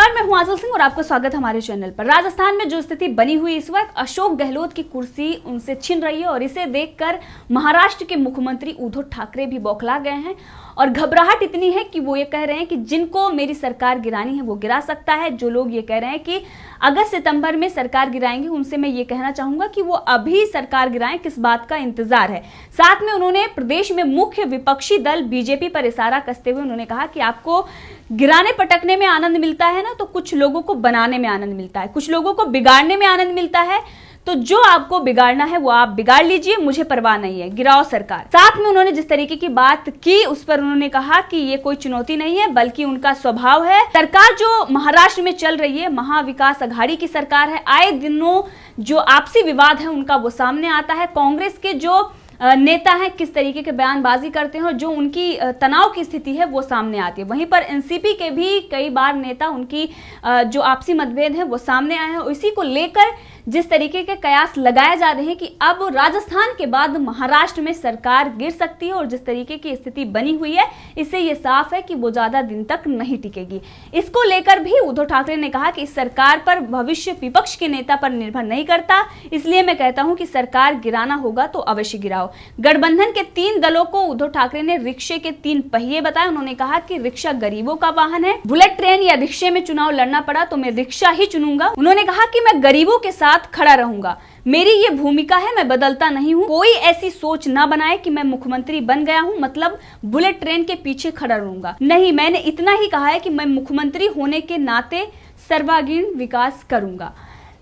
नमस्कार, मैं हूं आंचल सिंह और आपका स्वागत है हमारे चैनल पर। राजस्थान में जो स्थिति बनी हुई इस वक्त, अशोक गहलोत की कुर्सी उनसे छिन रही है और इसे देखकर महाराष्ट्र के मुख्यमंत्री उद्धव ठाकरे भी बौखला गए हैं और घबराहट इतनी है कि वो ये कह रहे हैं कि जिनको मेरी सरकार गिरानी है वो गिरा सकता है। जो लोग ये कह रहे हैं कि अगस्त सितंबर में सरकार गिराएंगे, उनसे मैं ये कहना चाहूंगा कि वो अभी सरकार गिराएं, किस बात का इंतजार है। साथ में उन्होंने प्रदेश में मुख्य विपक्षी दल बीजेपी पर इशारा कसते हुए उन्होंने कहा कि आपको गिराने पटकने में आनंद मिलता है ना, तो कुछ लोगों को बनाने में आनंद मिलता है, कुछ लोगों को बिगाड़ने में आनंद मिलता है। तो जो आपको बिगाड़ना है वो आप बिगाड़ लीजिए, मुझे परवाह नहीं है, गिराओ सरकार। साथ में उन्होंने जिस तरीके की बात की उस पर उन्होंने कहा कि ये कोई चुनौती नहीं है बल्कि उनका स्वभाव है। सरकार जो महाराष्ट्र में चल रही है, महाविकास अघाड़ी की सरकार है, आए दिनों जो आपसी विवाद है उनका वो सामने आता है। कांग्रेस के जो नेता हैं किस तरीके के बयानबाजी करते हैं और जो उनकी तनाव की स्थिति है वो सामने आती है। वहीं पर एनसीपी के भी कई बार नेता, उनकी जो आपसी मतभेद है वो सामने आए हैं और इसी को लेकर जिस तरीके के कयास लगाए जा रहे हैं कि अब राजस्थान के बाद महाराष्ट्र में सरकार गिर सकती है और जिस तरीके की स्थिति बनी हुई है इससे ये साफ है कि वो ज्यादा दिन तक नहीं टिकेगी। इसको लेकर भी उद्धव ठाकरे ने कहा कि इस सरकार पर भविष्य विपक्ष के नेता पर निर्भर नहीं करता, इसलिए मैं कहता हूं कि सरकार गिराना होगा तो अवश्य गिराओ। गठबंधन के 3 दलों को उद्धव ठाकरे ने रिक्शे के 3 पहिए बताए। उन्होंने कहा कि रिक्शा गरीबों का वाहन है, बुलेट ट्रेन या रिक्शे में चुनाव लड़ना पड़ा तो मैं रिक्शा ही चुनूंगा। उन्होंने कहा कि मैं गरीबों के साथ खड़ा रहूंगा, मेरी ये भूमिका है, मैं बदलता नहीं हूं। कोई ऐसी सोच ना बनाए कि मैं मुख्यमंत्री बन गया हूं मतलब बुलेट ट्रेन के पीछे खड़ा रहूंगा। नहीं, मैंने इतना ही कहा है कि मैं मुख्यमंत्री होने के नाते सर्वांगीण विकास करूंगा।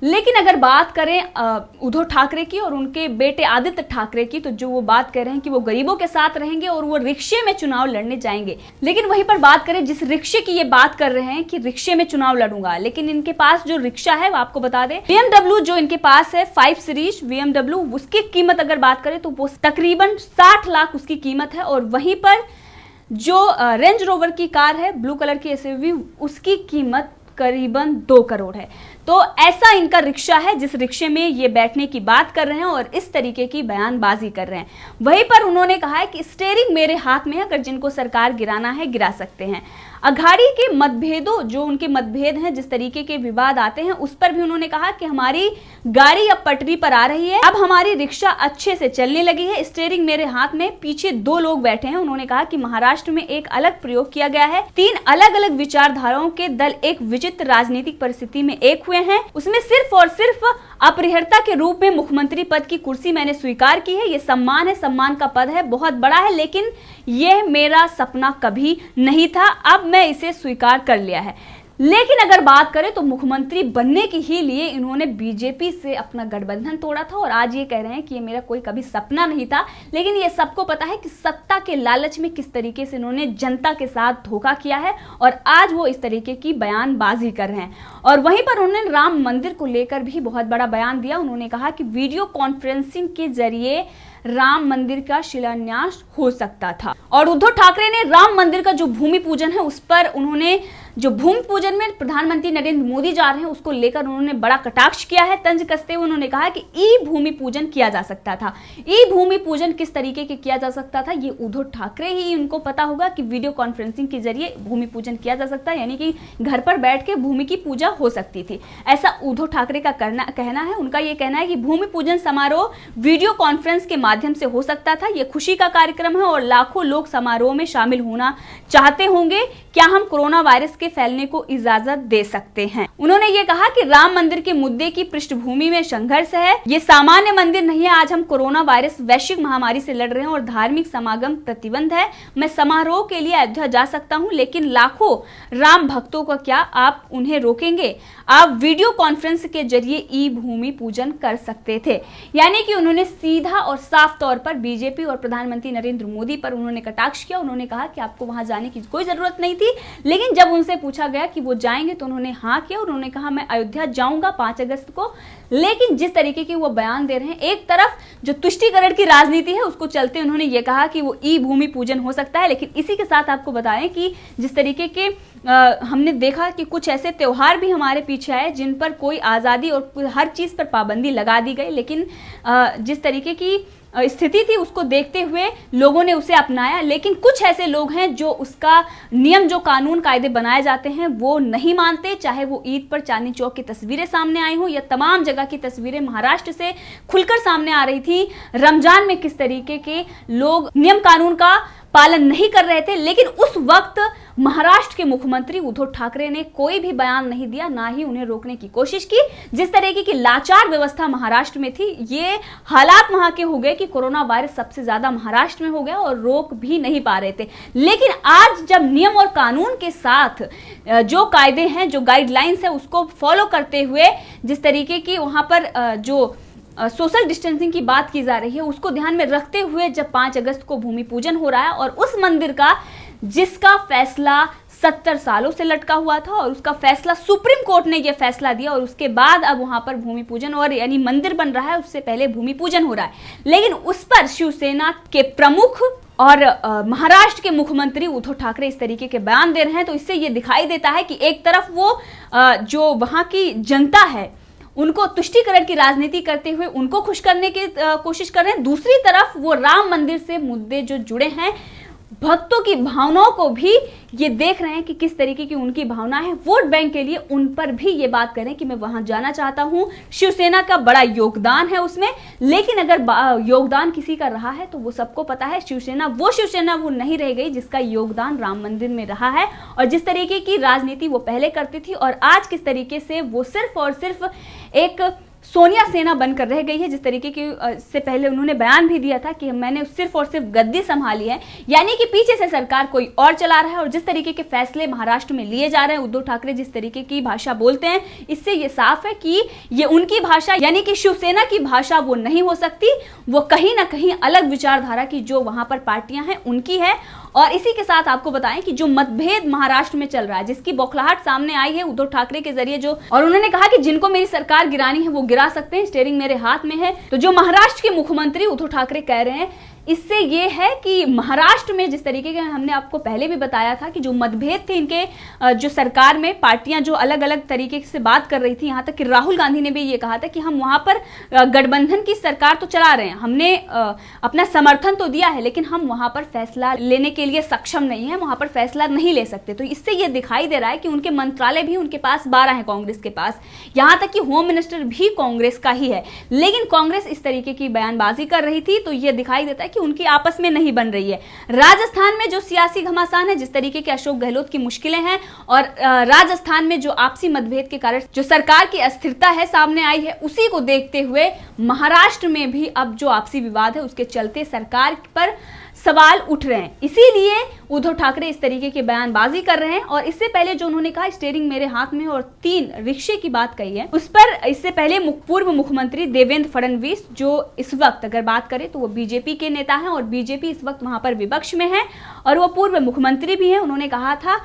लेकिन अगर बात करें उद्धव ठाकरे की और उनके बेटे आदित्य ठाकरे की, तो जो वो बात कर रहे हैं कि वो गरीबों के साथ रहेंगे और वो रिक्शे में चुनाव लड़ने जाएंगे। लेकिन वहीं पर बात करें जिस रिक्शे की ये बात कर रहे हैं कि रिक्शे में चुनाव लड़ूंगा, लेकिन इनके पास जो रिक्शा है वो आपको बता दें BMW जो इनके पास है 5 सीरीज BMW, उसकी कीमत अगर बात करें तो वो तकरीबन 60 लाख उसकी कीमत है। और वहीं पर जो रेंज रोवर की कार है ब्लू कलर की SUV, उसकी कीमत करीबन 2 करोड़ है। तो ऐसा इनका रिक्शा है जिस रिक्शे में ये बैठने की बात कर रहे हैं और इस तरीके की बयानबाजी कर रहे हैं। वहीं पर उन्होंने कहा है कि स्टीयरिंग मेरे हाथ में है, अगर जिनको सरकार गिराना है गिरा सकते हैं। अघाड़ी के मतभेदों, जो उनके मतभेद हैं, जिस तरीके के विवाद आते हैं उस पर भी उन्होंने कहा कि हमारी गाड़ी अब पटरी पर आ रही है, अब हमारी रिक्शा अच्छे से चलने लगी है, स्टीयरिंग मेरे हाथ में, पीछे 2 लोग बैठे हैं। उन्होंने कहा कि महाराष्ट्र में एक अलग प्रयोग किया गया है, 3 अलग अलग विचारधाराओं के दल एक विचित्र राजनीतिक परिस्थिति में एक हुए हैं, उसमें सिर्फ और सिर्फ अपरिहर्ता के रूप में मुख्यमंत्री पद की कुर्सी मैंने स्वीकार की है। ये सम्मान है, सम्मान का पद है, बहुत बड़ा है, लेकिन यह मेरा सपना कभी नहीं था, अब मैं इसे स्वीकार कर लिया है। लेकिन अगर बात करें तो मुख्यमंत्री बनने के ही लिए इन्होंने बीजेपी से अपना गठबंधन तोड़ा था और आज ये कह रहे हैं कि ये मेरा कोई कभी सपना नहीं था। लेकिन ये सबको पता है कि सत्ता के लालच में किस तरीके से इन्होंने जनता के साथ धोखा किया है और आज वो इस तरीके की बयानबाजी कर रहे हैं। और वहीं पर उन्होंने राम मंदिर को लेकर भी बहुत बड़ा बयान दिया। उन्होंने कहा कि वीडियो कॉन्फ्रेंसिंग के जरिए राम मंदिर का शिलान्यास हो सकता था। और उद्धव ठाकरे ने राम मंदिर का जो भूमि पूजन है उस पर उन्होंने, जो भूमि पूजन में प्रधानमंत्री नरेंद्र मोदी जा रहे हैं उसको लेकर उन्होंने बड़ा कटाक्ष किया है। तंज कसते हुए उन्होंने कहा कि ई भूमि पूजन किया जा सकता था। ई भूमि पूजन किस तरीके के किया जा सकता था ये उद्धव ठाकरे ही उनको पता होगा कि वीडियो कॉन्फ्रेंसिंग के जरिए भूमि पूजन किया जा सकता है, यानी कि घर पर बैठ के भूमि की पूजा हो सकती थी, ऐसा उद्धव ठाकरे का कहना है। उनका ये कहना है कि भूमि पूजन समारोह वीडियो कॉन्फ्रेंस के माध्यम से हो सकता था, ये खुशी का कार्यक्रम है और लाखों लोग समारोह में शामिल होना चाहते होंगे। क्या हम कोरोना वायरस के फैलने को इजाजत दे सकते हैं? उन्होंने ये कहा कि राम मंदिर के मुद्दे की पृष्ठभूमि में संघर्ष है, ये सामान्य मंदिर नहीं है, आज हम कोरोना वायरस वैश्विक महामारी से लड़ रहे हैं और धार्मिक समागम प्रतिबंध है। मैं समारोह के लिए अयोध्या जा सकता हूं, लेकिन लाखों राम भक्तों का क्या, आप उन्हें रोकेंगे? आप वीडियो कॉन्फ्रेंस के जरिए ई भूमि पूजन कर सकते थे। यानी कि उन्होंने सीधा और साफ तौर पर बीजेपी और प्रधानमंत्री नरेंद्र मोदी पर उन्होंने कटाक्ष किया। उन्होंने कहा कि आपको वहां जाने की कोई जरूरत नहीं थी, लेकिन जब उनसे पूछा गया कि वो जाएंगे तो उन्होंने हाँ किया। उन्होंने कहा मैं अयोध्या जाऊंगा 5 अगस्त को। लेकिन जिस तरीके की वो बयान दे रहे हैं, एक तरफ जो तुष्टीकरण की राजनीति है उसको चलते उन्होंने ये कहा कि वो ई भूमि पूजन हो सकता है, लेकिन इसी के साथ आपको बताएं कि जिस तरीके के हमने देखा कि कुछ ऐसे त्योहार भी हमारे पीछे आए जिन पर कोई आज़ादी और हर चीज़ पर पाबंदी लगा दी गई, लेकिन जिस तरीके की स्थिति थी उसको देखते हुए लोगों ने उसे अपनाया। लेकिन कुछ ऐसे लोग हैं जो उसका नियम, जो कानून कायदे बनाए जाते हैं वो नहीं मानते, चाहे वो ईद पर चांदनी चौक की तस्वीरें सामने आई हों या तमाम जगह की तस्वीरें महाराष्ट्र से खुलकर सामने आ रही थी। रमजान में किस तरीके के लोग नियम कानून का पालन नहीं कर रहे थे, लेकिन उस वक्त महाराष्ट्र के मुख्यमंत्री उद्धव ठाकरे ने कोई भी बयान नहीं दिया, ना ही उन्हें रोकने की कोशिश की। जिस तरीके की लाचार व्यवस्था महाराष्ट्र में थी, ये हालात वहां के हो गए कि कोरोना वायरस सबसे ज्यादा महाराष्ट्र में हो गया और रोक भी नहीं पा रहे थे। लेकिन आज जब नियम और कानून के साथ जो कायदे हैं, जो गाइडलाइंस है, उसको फॉलो करते हुए जिस तरीके की वहां पर जो सोशल डिस्टेंसिंग की बात की जा रही है उसको ध्यान में रखते हुए जब 5 अगस्त को भूमि पूजन हो रहा है और उस मंदिर का जिसका फैसला 70 सालों से लटका हुआ था और उसका फैसला सुप्रीम कोर्ट ने यह फैसला दिया और उसके बाद अब वहां पर भूमि पूजन और यानी मंदिर बन रहा है, उससे पहले भूमि पूजन हो रहा है, लेकिन उस पर शिवसेना के प्रमुख और महाराष्ट्र के मुख्यमंत्री उद्धव ठाकरे इस तरीके के बयान दे रहे हैं। तो इससे यह दिखाई देता है कि एक तरफ वो जो वहां की जनता है उनको तुष्टीकरण की राजनीति करते हुए उनको खुश करने की कोशिश कर रहे हैं, दूसरी तरफ वो राम मंदिर से मुद्दे जो जुड़े हैं, भक्तों की भावनाओं को भी ये देख रहे हैं कि किस तरीके की उनकी भावना है, वोट बैंक के लिए उन पर भी ये बात करें कि मैं वहां जाना चाहता हूं। शिवसेना का बड़ा योगदान है उसमें, लेकिन अगर योगदान किसी का रहा है तो वो सबको पता है, शिवसेना वो नहीं रह गई जिसका योगदान राम मंदिर में रहा है और जिस तरीके की राजनीति वो पहले करती थी और आज किस तरीके से वो सिर्फ और सिर्फ एक सोनिया सेना बनकर रह गई है। जिस तरीके की से पहले उन्होंने बयान भी दिया था कि मैंने सिर्फ और सिर्फ गद्दी संभाली है, यानी कि पीछे से सरकार कोई और चला रहा है। और जिस तरीके के फैसले महाराष्ट्र में लिए जा रहे हैं, उद्धव ठाकरे जिस तरीके की भाषा बोलते हैं, इससे ये साफ है कि ये उनकी भाषा यानी कि शिवसेना की भाषा वो नहीं हो सकती, वो कहीं ना कहीं अलग विचारधारा की जो वहां पर पार्टियां हैं उनकी है। और इसी के साथ आपको बताएं कि जो मतभेद महाराष्ट्र में चल रहा है, जिसकी बौखलाहट सामने आई है उद्धव ठाकरे के जरिए जो, और उन्होंने कहा कि जिनको मेरी सरकार गिरानी है वो गिरा सकते हैं, स्टीयरिंग मेरे हाथ में है। तो जो महाराष्ट्र के मुख्यमंत्री उद्धव ठाकरे कह रहे हैं, इससे ये है कि महाराष्ट्र में जिस तरीके के हमने आपको पहले भी बताया था कि जो मतभेद थे इनके, जो सरकार में पार्टियां जो अलग अलग तरीके से बात कर रही थी, यहाँ तक कि राहुल गांधी ने भी ये कहा था कि हम वहां पर गठबंधन की सरकार तो चला रहे हैं, हमने अपना समर्थन तो दिया है, लेकिन हम वहां पर फैसला लेने के लिए सक्षम नहीं है, वहां पर फैसला नहीं ले सकते। तो इससे ये दिखाई दे रहा है कि उनके मंत्रालय भी उनके पास 12 है कांग्रेस के पास, यहाँ तक कि होम मिनिस्टर भी कांग्रेस का ही है, लेकिन कांग्रेस इस तरीके की बयानबाजी कर रही थी। तो ये दिखाई देता है कि उनकी आपस में नहीं बन रही है। राजस्थान में जो सियासी घमासान है, जिस तरीके के अशोक गहलोत की मुश्किलें हैं और राजस्थान में जो आपसी मतभेद के कारण जो सरकार की अस्थिरता है सामने आई है, उसी को देखते हुए महाराष्ट्र में भी अब जो आपसी विवाद है उसके चलते सरकार पर सवाल उठ रहे हैं। इसीलिए उद्धव ठाकरे इस तरीके की बयानबाजी कर रहे हैं। और इससे पहले जो उन्होंने कहा स्टीयरिंग मेरे हाथ में और 3 रिक्शे की बात कही है, उस पर इससे पहले पूर्व मुख्यमंत्री देवेंद्र फडणवीस, जो इस वक्त अगर बात करें तो वो बीजेपी के नेता हैं और बीजेपी इस वक्त वहां पर विपक्ष में है और वो पूर्व मुख्यमंत्री भी हैं, उन्होंने कहा था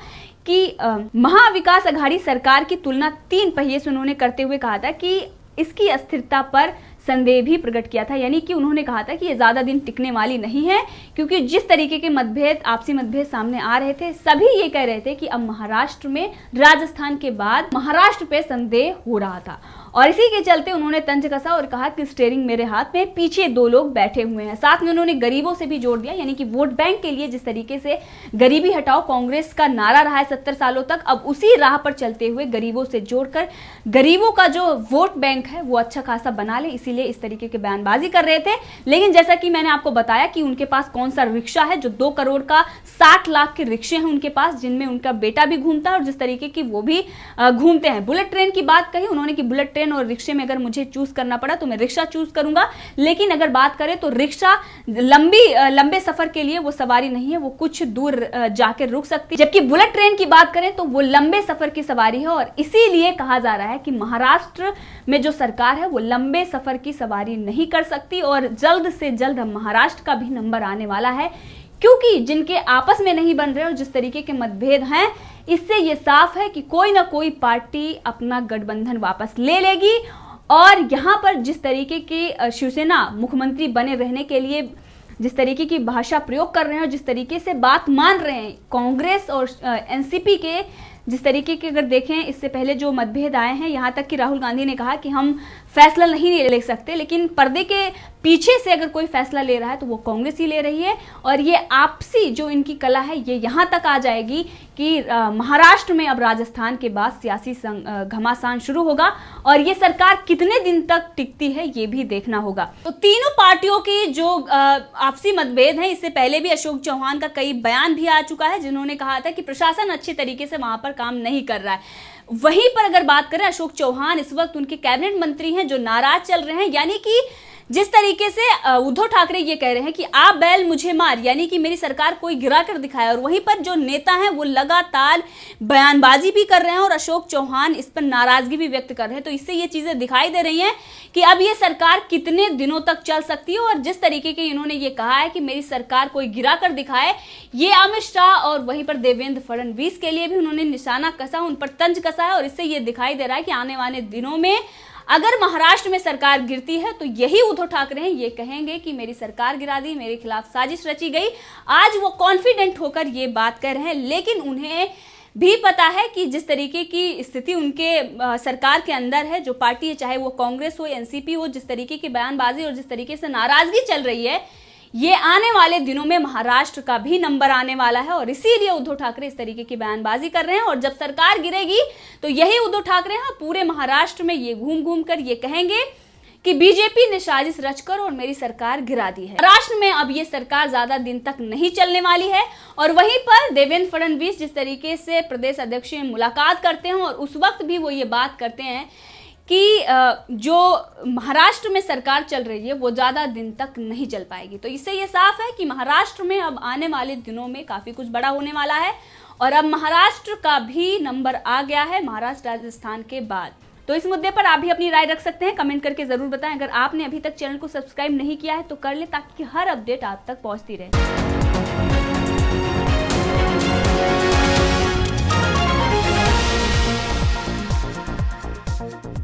कि महाविकास अघाड़ी सरकार की तुलना 3 पहिए से उन्होंने करते हुए कहा था कि इसकी अस्थिरता पर संदेह भी प्रकट किया था, यानी कि उन्होंने कहा था कि ये ज्यादा दिन टिकने वाली नहीं है, क्योंकि जिस तरीके के मतभेद, आपसी मतभेद सामने आ रहे थे, सभी ये कह रहे थे कि अब महाराष्ट्र में राजस्थान के बाद महाराष्ट्र पे संदेह हो रहा था। और इसी के चलते उन्होंने तंज कसा और कहा कि स्टीयरिंग मेरे हाथ में, पीछे 2 लोग बैठे हुए हैं। साथ में उन्होंने गरीबों से भी जोड़ दिया, यानी कि वोट बैंक के लिए जिस तरीके से गरीबी हटाओ कांग्रेस का नारा रहा है 70 सालों तक, अब उसी राह पर चलते हुए गरीबों से जोड़कर गरीबों का जो वोट बैंक है वो अच्छा खासा बना ले, इसीलिए इस तरीके के बयानबाजी कर रहे थे। लेकिन जैसा कि मैंने आपको बताया कि उनके पास कौन सा रिक्शा है, जो 2 करोड़ का 60 लाख के रिक्शे हैं उनके पास, जिनमें उनका बेटा भी घूमता है और जिस तरीके की वो भी घूमते हैं। बुलेट ट्रेन की बात कही उन्होंने कि बुलेट ट्रेन और रिक्शे में अगर मुझे चूज करना पड़ा तो मैं रिक्शा चूज करूंगा, लेकिन अगर बात करें तो रिक्शा लंबे सफर के लिए वो सवारी नहीं है, वो कुछ दूर जाकर रुक सकती है, जबकि बुलेट ट्रेन की बात करें तो वो लंबे सफर की सवारी है। और इसीलिए कहा जा रहा है कि महाराष्ट्र में जो सरकार है वो लंबे सफर की सवारी नहीं कर सकती और जल्द से जल्द महाराष्ट्र का भी नंबर आने वाला है, क्योंकि जिनके आपस में नहीं बन रहे और जिस तरीके के मतभेद हैं, इससे ये साफ है कि कोई ना कोई पार्टी अपना गठबंधन वापस ले लेगी। और यहाँ पर जिस तरीके की शिवसेना मुख्यमंत्री बने रहने के लिए जिस तरीके की भाषा प्रयोग कर रहे हैं और जिस तरीके से बात मान रहे हैं, कांग्रेस और एनसीपी के जिस तरीके के अगर देखें इससे पहले जो मतभेद आए हैं, यहाँ तक कि राहुल गांधी ने कहा कि हम फैसला नहीं ले सकते, लेकिन पर्दे के पीछे से अगर कोई फैसला ले रहा है तो वो कांग्रेस ही ले रही है। और ये आपसी जो इनकी कला है ये यहाँ तक आ जाएगी कि महाराष्ट्र में अब राजस्थान के बाद सियासी घमासान शुरू होगा और ये सरकार कितने दिन तक टिकती है ये भी देखना होगा। तो तीनों पार्टियों की जो आपसी मतभेद है, इससे पहले भी अशोक चौहान का कई बयान भी आ चुका है जिन्होंने कहा था कि प्रशासन अच्छे तरीके से वहां पर काम नहीं कर रहा है। वहीं पर अगर बात करें, अशोक चौहान इस वक्त उनके कैबिनेट मंत्री हैं जो नाराज चल रहे हैं, यानी कि जिस तरीके से उद्धव ठाकरे ये कह रहे हैं कि आप बैल मुझे मार, यानी कि मेरी सरकार कोई गिरा कर दिखाए, और वहीं पर जो नेता हैं वो लगातार बयानबाजी भी कर रहे हैं और अशोक चौहान इस पर नाराजगी भी व्यक्त कर रहे हैं। तो इससे ये चीजें दिखाई दे रही हैं कि अब ये सरकार कितने दिनों तक चल सकती है। और जिस तरीके के इन्होंने ये कहा है कि मेरी सरकार कोई गिरा कर दिखाए, ये अमित शाह और वहीं पर देवेंद्र फडणवीस के लिए भी उन्होंने निशाना कसा, उन पर तंज कसा है। और इससे ये दिखाई दे रहा है कि आने वाले दिनों में अगर महाराष्ट्र में सरकार गिरती है तो यही उद्धव ठाकरे हैं, ये कहेंगे कि मेरी सरकार गिरा दी, मेरे खिलाफ साजिश रची गई। आज वो कॉन्फिडेंट होकर ये बात कर रहे हैं, लेकिन उन्हें भी पता है कि जिस तरीके की स्थिति उनके सरकार के अंदर है, जो पार्टी है, चाहे वो कांग्रेस हो, एनसीपी हो, जिस तरीके की बयानबाजी और जिस तरीके से नाराजगी चल रही है, ये आने वाले दिनों में महाराष्ट्र का भी नंबर आने वाला है। और इसीलिए उद्धव ठाकरे इस तरीके की बयानबाजी कर रहे हैं। और जब सरकार गिरेगी तो यही उद्धव ठाकरे पूरे महाराष्ट्र में ये घूम घूम कर ये कहेंगे कि बीजेपी ने साजिश रचकर और मेरी सरकार गिरा दी है। महाराष्ट्र में अब ये सरकार ज्यादा दिन तक नहीं चलने वाली है। और वहीं पर देवेंद्र फडणवीस जिस तरीके से प्रदेश अध्यक्ष से मुलाकात करते हैं और उस वक्त भी वो ये बात करते हैं कि जो महाराष्ट्र में सरकार चल रही है वो ज़्यादा दिन तक नहीं चल पाएगी। तो इससे ये साफ है कि महाराष्ट्र में अब आने वाले दिनों में काफ़ी कुछ बड़ा होने वाला है और अब महाराष्ट्र का भी नंबर आ गया है महाराष्ट्र राजस्थान के बाद। तो इस मुद्दे पर आप भी अपनी राय रख सकते हैं, कमेंट करके ज़रूर बताएं। अगर आपने अभी तक चैनल को सब्सक्राइब नहीं किया है तो कर ले, ताकि हर अपडेट आप तक पहुँचती रहे।